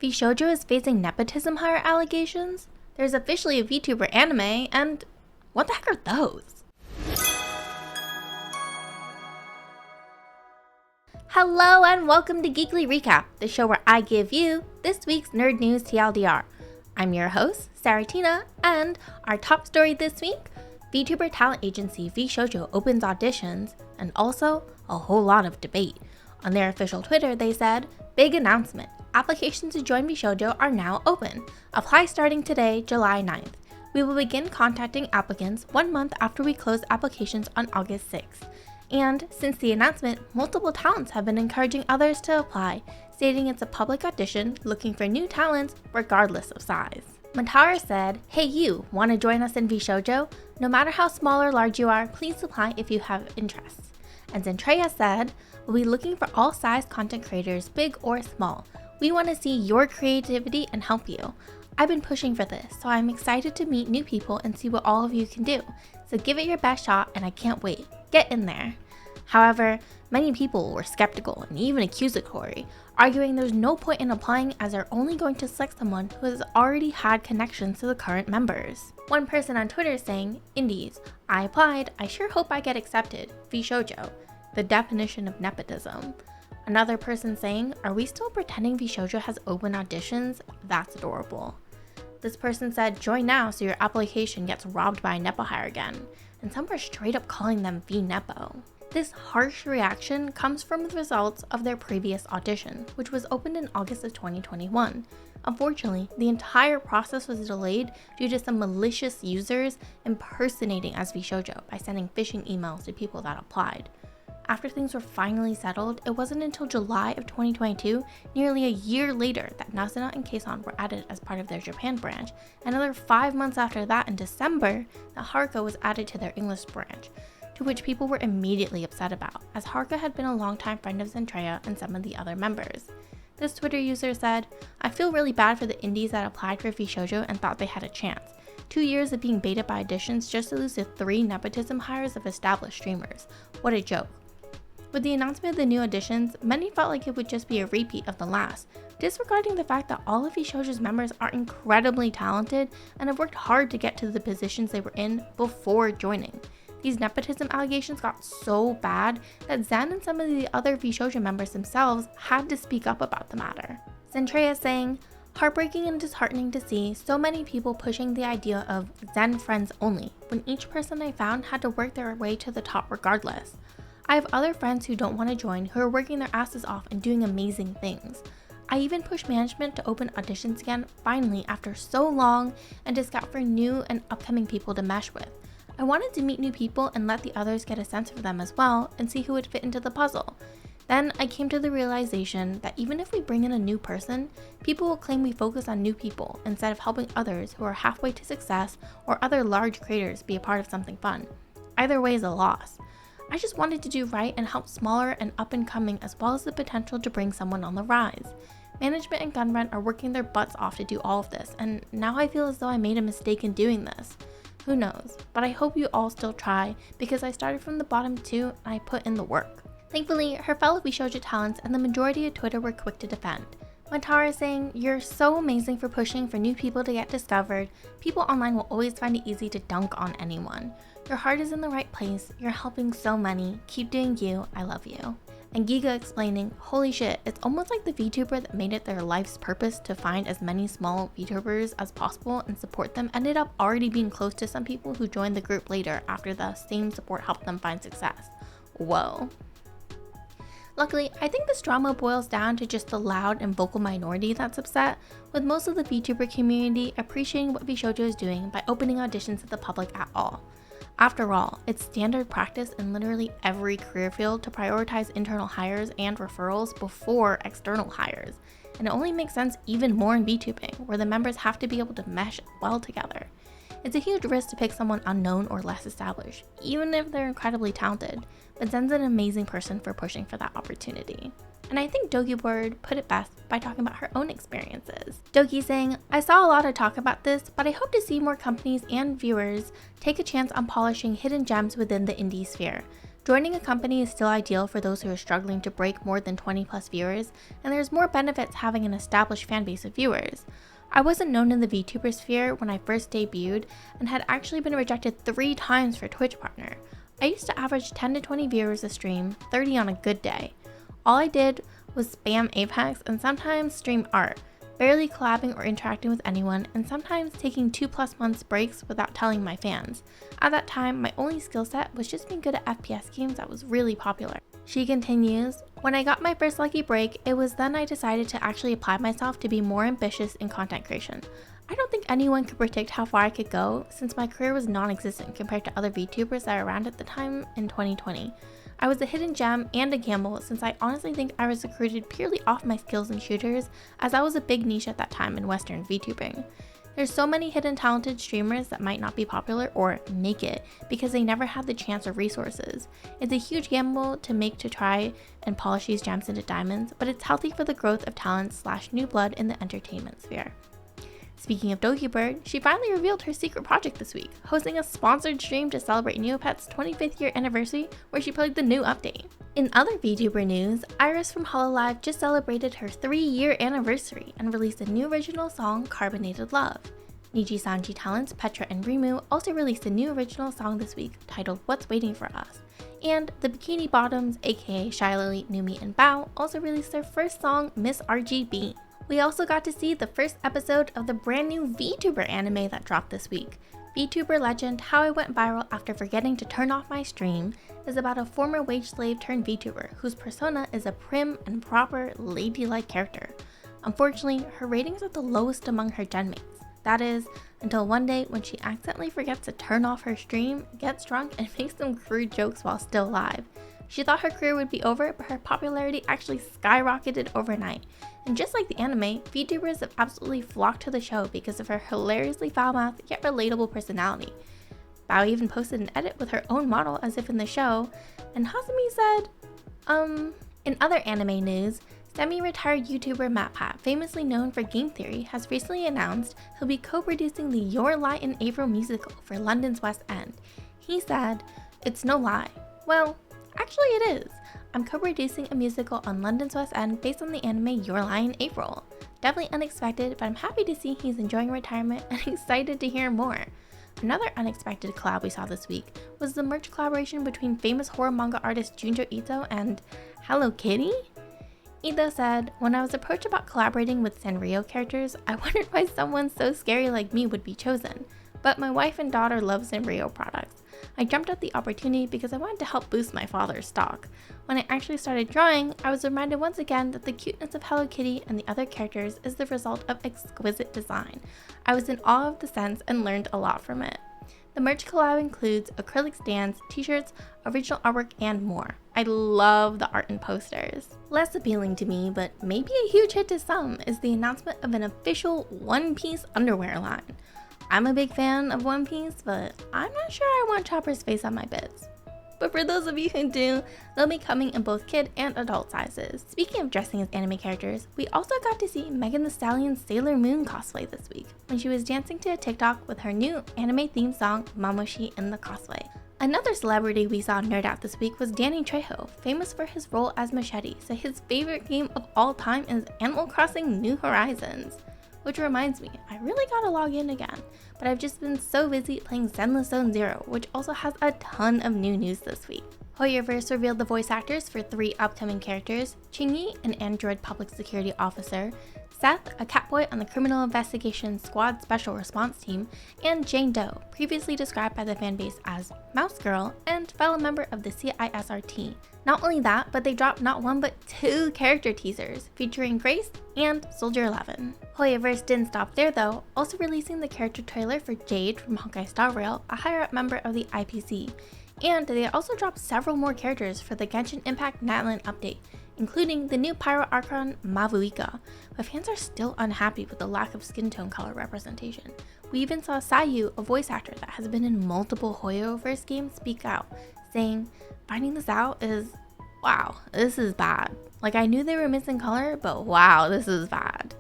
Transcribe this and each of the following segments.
VSHOJO is facing nepotism hire allegations? There's officially a VTuber anime, and what the heck are those? Hello and welcome to Geekly Recap, the show where I give you this week's nerd news TLDR. I'm your host, Saratina, and our top story this week, VTuber talent agency VSHOJO opens auditions, and also a whole lot of debate. On their official Twitter, they said, big announcement. Applications to join VSHOJO are now open. Apply starting today, July 9th. We will begin contacting applicants 1 month after we close applications on August 6th. And since the announcement, multiple talents have been encouraging others to apply, stating it's a public audition looking for new talents regardless of size. Matara said, hey you, want to join us in VSHOJO? No matter how small or large you are, please apply if you have interests. And Zentreya said, we'll be looking for all size content creators, big or small. We want to see your creativity and help you. I've been pushing for this, so I'm excited to meet new people and see what all of you can do. So give it your best shot and I can't wait. Get in there. However, many people were skeptical and even accusatory, arguing there's no point in applying as they're only going to select someone who has already had connections to the current members. One person on Twitter saying, Indies, I applied, I sure hope I get accepted. VSHOJO, the definition of nepotism. Another person saying, are we still pretending VSHOJO has open auditions? That's adorable. This person said, join now so your application gets robbed by a nepo hire again. And some were straight up calling them V-Nepo. This harsh reaction comes from the results of their previous audition, which was opened in August of 2021. Unfortunately, the entire process was delayed due to some malicious users impersonating as VSHOJO by sending phishing emails to people that applied. After things were finally settled, it wasn't until July of 2022, nearly a year later, that Nasuna and Kason were added as part of their Japan branch. Another 5 months after that, in December, that Haruka was added to their English branch, to which people were immediately upset about, as Haruka had been a longtime friend of Zentreya and some of the other members. This Twitter user said, I feel really bad for the indies that applied for VSHOJO and thought they had a chance. 2 years of being baited by auditions just to lose to 3 nepotism hires of established streamers. What a joke. With the announcement of the new auditions, many felt like it would just be a repeat of the last, disregarding the fact that all of VSHOJO's members are incredibly talented and have worked hard to get to the positions they were in before joining. These nepotism allegations got so bad that Zen and some of the other VSHOJO members themselves had to speak up about the matter. Zentreya saying, heartbreaking and disheartening to see so many people pushing the idea of Zen friends only, when each person I found had to work their way to the top regardless. I have other friends who don't want to join who are working their asses off and doing amazing things. I even pushed management to open auditions again finally after so long and to scout for new and upcoming people to mesh with. I wanted to meet new people and let the others get a sense of them as well and see who would fit into the puzzle. Then I came to the realization that even if we bring in a new person, people will claim we focus on new people instead of helping others who are halfway to success or other large creators be a part of something fun. Either way is a loss. I just wanted to do right and help smaller and up and coming as well as the potential to bring someone on the rise. Management and Gunrun are working their butts off to do all of this, and now I feel as though I made a mistake in doing this. Who knows, but I hope you all still try because I started from the bottom too and I put in the work. Thankfully, her fellow VSHOJO talents and the majority of Twitter were quick to defend. Matara saying, you're so amazing for pushing for new people to get discovered. People online will always find it easy to dunk on anyone. Your heart is in the right place. You're helping so many. Keep doing you. I love you. And Giga explaining, holy shit, it's almost like the VTuber that made it their life's purpose to find as many small VTubers as possible and support them ended up already being close to some people who joined the group later after the same support helped them find success. Whoa. Luckily, I think this drama boils down to just the loud and vocal minority that's upset, with most of the VTuber community appreciating what VSHOJO is doing by opening auditions to the public at all. After all, it's standard practice in literally every career field to prioritize internal hires and referrals before external hires, and it only makes sense even more in VTubing, where the members have to be able to mesh well together. It's a huge risk to pick someone unknown or less established, even if they're incredibly talented, but Zen's an amazing person for pushing for that opportunity. And I think Dogi put it best by talking about her own experiences. Dogi saying, I saw a lot of talk about this, but I hope to see more companies and viewers take a chance on polishing hidden gems within the indie sphere. Joining a company is still ideal for those who are struggling to break more than 20 plus viewers, and there's more benefits having an established fan base of viewers. I wasn't known in the VTuber sphere when I first debuted and had actually been rejected 3 times for Twitch partner. I used to average 10 to 20 viewers a stream, 30 on a good day. All I did was spam Apex and sometimes stream art, barely collabing or interacting with anyone, and sometimes taking 2+ months breaks without telling my fans. At that time, my only skill set was just being good at FPS games that was really popular. She continues, when I got my first lucky break, it was then I decided to actually apply myself to be more ambitious in content creation. I don't think anyone could predict how far I could go since my career was non-existent compared to other VTubers that were around at the time in 2020. I was a hidden gem and a gamble since I honestly think I was recruited purely off my skills in shooters, as that was a big niche at that time in Western VTubing. There's so many hidden talented streamers that might not be popular or make it because they never had the chance or resources. It's a huge gamble to try and polish these gems into diamonds, but it's healthy for the growth of talent / new blood in the entertainment sphere. Speaking of Bird, she finally revealed her secret project this week, hosting a sponsored stream to celebrate Neopet's 25th year anniversary where she played the new update. In other VTuber news, Iris from Hololive just celebrated her 3-year anniversary and released a new original song, Carbonated Love. Niji Sanji talents Petra and Rimu also released a new original song this week titled What's Waiting for Us. And the Bikini Bottoms, aka Shy Lily, Numi, and Bao also released their first song, Miss RGB. We also got to see the first episode of the brand new VTuber anime that dropped this week. VTuber legend How I Went Viral After Forgetting to Turn Off My Stream is about a former wage slave turned VTuber whose persona is a prim and proper ladylike character. Unfortunately, her ratings are the lowest among her gen mates. That is, until one day when she accidentally forgets to turn off her stream, gets drunk, and makes some crude jokes while still live. She thought her career would be over, but her popularity actually skyrocketed overnight. And just like the anime, VTubers have absolutely flocked to the show because of her hilariously foul-mouthed yet relatable personality. Bao even posted an edit with her own model as if in the show, and Hazumi said, In other anime news, semi-retired YouTuber MatPat, famously known for game theory, has recently announced he'll be co-producing the Your Lie in April musical for London's West End. He said, "It's no lie." Well, actually it is. I'm co-producing a musical on London's West End based on the anime Your Lie in April. Definitely unexpected, but I'm happy to see he's enjoying retirement and excited to hear more. Another unexpected collab we saw this week was the merch collaboration between famous horror manga artist Junjo Ito and Hello Kitty? Ito said, "When I was approached about collaborating with Sanrio characters, I wondered why someone so scary like me would be chosen. But my wife and daughter love Sanrio products. I jumped at the opportunity because I wanted to help boost my father's stock. When I actually started drawing, I was reminded once again that the cuteness of Hello Kitty and the other characters is the result of exquisite design. I was in awe of the scents and learned a lot from it." The merch collab includes acrylic stands, t-shirts, original artwork, and more. I love the art and posters. Less appealing to me, but maybe a huge hit to some, is the announcement of an official One Piece underwear line. I'm a big fan of One Piece, but I'm not sure I want Chopper's face on my bits. But for those of you who do, they'll be coming in both kid and adult sizes. Speaking of dressing as anime characters, we also got to see Megan Thee Stallion's Sailor Moon cosplay this week, when she was dancing to a TikTok with her new anime-themed song, Mamoshi in the cosplay. Another celebrity we saw nerd out this week was Danny Trejo, famous for his role as Machete, so his favorite game of all time is Animal Crossing New Horizons. Which reminds me, I really gotta log in again, but I've just been so busy playing Zenless Zone Zero, which also has a ton of new news this week. Hoyoverse revealed the voice actors for 3 upcoming characters: Chingy, an android public security officer, Seth, a catboy on the Criminal Investigation Squad Special Response Team, and Jane Doe, previously described by the fanbase as Mouse Girl and fellow member of the CISRT. Not only that, but they dropped not 1 but 2 character teasers featuring Grace and Soldier 11. Hoyoverse didn't stop there though, also releasing the character trailer for Jade from Honkai Star Rail, a higher-up member of the IPC. And they also dropped several more characters for the Genshin Impact Natlan update, including the new Pyro Archon Mavuika, but fans are still unhappy with the lack of skin tone color representation. We even saw Sayu, a voice actor that has been in multiple Hoyoverse games, speak out, saying, "Finding this out is, wow, this is bad. Like, I knew they were missing color, but wow, this is bad."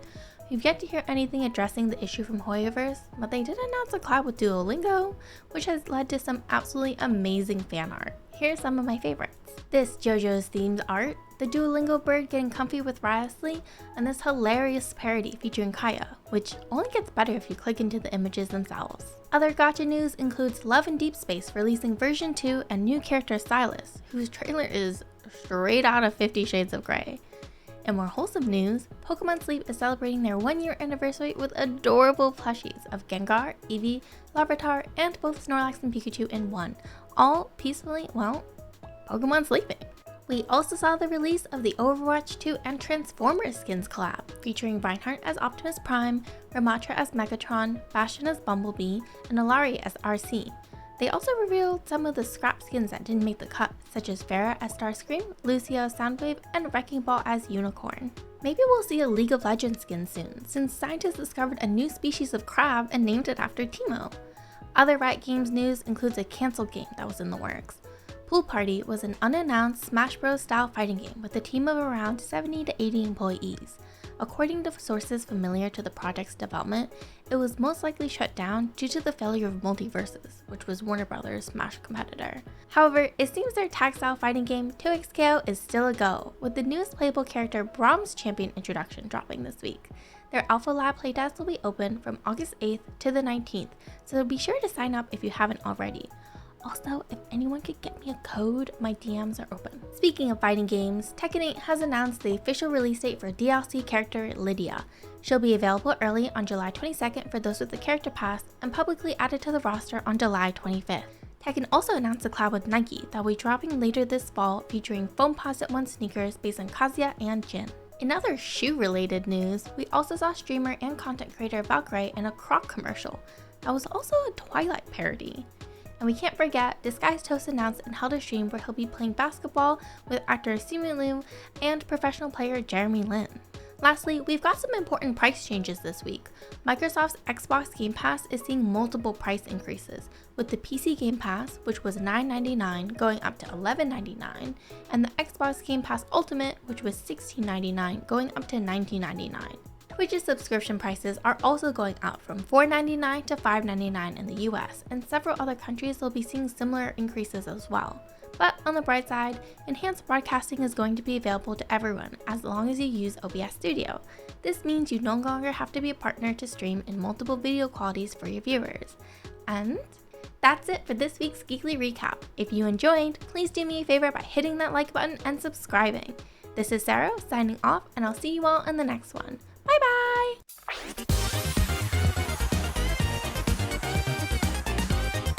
We've yet to hear anything addressing the issue from Hoyoverse, but they did announce a collab with Duolingo, which has led to some absolutely amazing fan art. Here's some of my favorites. This JoJo's themed art, the Duolingo bird getting comfy with Riosley, and this hilarious parody featuring Kaya, which only gets better if you click into the images themselves. Other gacha news includes Love in Deep Space releasing version 2 and new character Silas, whose trailer is straight out of 50 Shades of Grey. In more wholesome news, Pokemon Sleep is celebrating their 1-year anniversary with adorable plushies of Gengar, Eevee, Larvitar, and both Snorlax and Pikachu in one, all peacefully, Pokemon sleeping. We also saw the release of the Overwatch 2 and Transformers skins collab, featuring Reinhardt as Optimus Prime, Ramatra as Megatron, Bastion as Bumblebee, and Alari as RC. They also revealed some of the scrap skins that didn't make the cut, such as Pharah as Starscream, Lucio as Soundwave, and Wrecking Ball as Unicorn. Maybe we'll see a League of Legends skin soon, since scientists discovered a new species of crab and named it after Teemo. Other Riot Games news includes a cancelled game that was in the works. Pool Party was an unannounced Smash Bros. Style fighting game with a team of around 70 to 80 employees. According to sources familiar to the project's development, it was most likely shut down due to the failure of Multiverses, which was Warner Bros.' Smash competitor. However, it seems their tag-style fighting game 2XKO is still a go, with the newest playable character Brahms Champion introduction dropping this week. Their Alpha Lab playtest will be open from August 8th to the 19th, so be sure to sign up if you haven't already. Also, if anyone could get me a code, my DMs are open. Speaking of fighting games, Tekken 8 has announced the official release date for DLC character Lydia. She'll be available early on July 22nd for those with the character pass and publicly added to the roster on July 25th. Tekken also announced a collab with Nike that will be dropping later this fall, featuring Foamposite 1 sneakers based on Kazuya and Jin. In other shoe-related news, we also saw streamer and content creator Valkyrie in a Croc commercial that was also a Twilight parody. And we can't forget, Disguised Toast announced and held a stream where he'll be playing basketball with actor Simu Liu and professional player Jeremy Lin. Lastly, we've got some important price changes this week. Microsoft's Xbox Game Pass is seeing multiple price increases, with the PC Game Pass, which was $9.99, going up to $11.99, and the Xbox Game Pass Ultimate, which was $16.99, going up to $19.99. Twitch's subscription prices are also going up from $4.99 to $5.99 in the US, and several other countries will be seeing similar increases as well. But on the bright side, enhanced broadcasting is going to be available to everyone as long as you use OBS Studio. This means you no longer have to be a partner to stream in multiple video qualities for your viewers. And that's it for this week's Geekly Recap. If you enjoyed, please do me a favor by hitting that like button and subscribing. This is Sero signing off, and I'll see you all in the next one.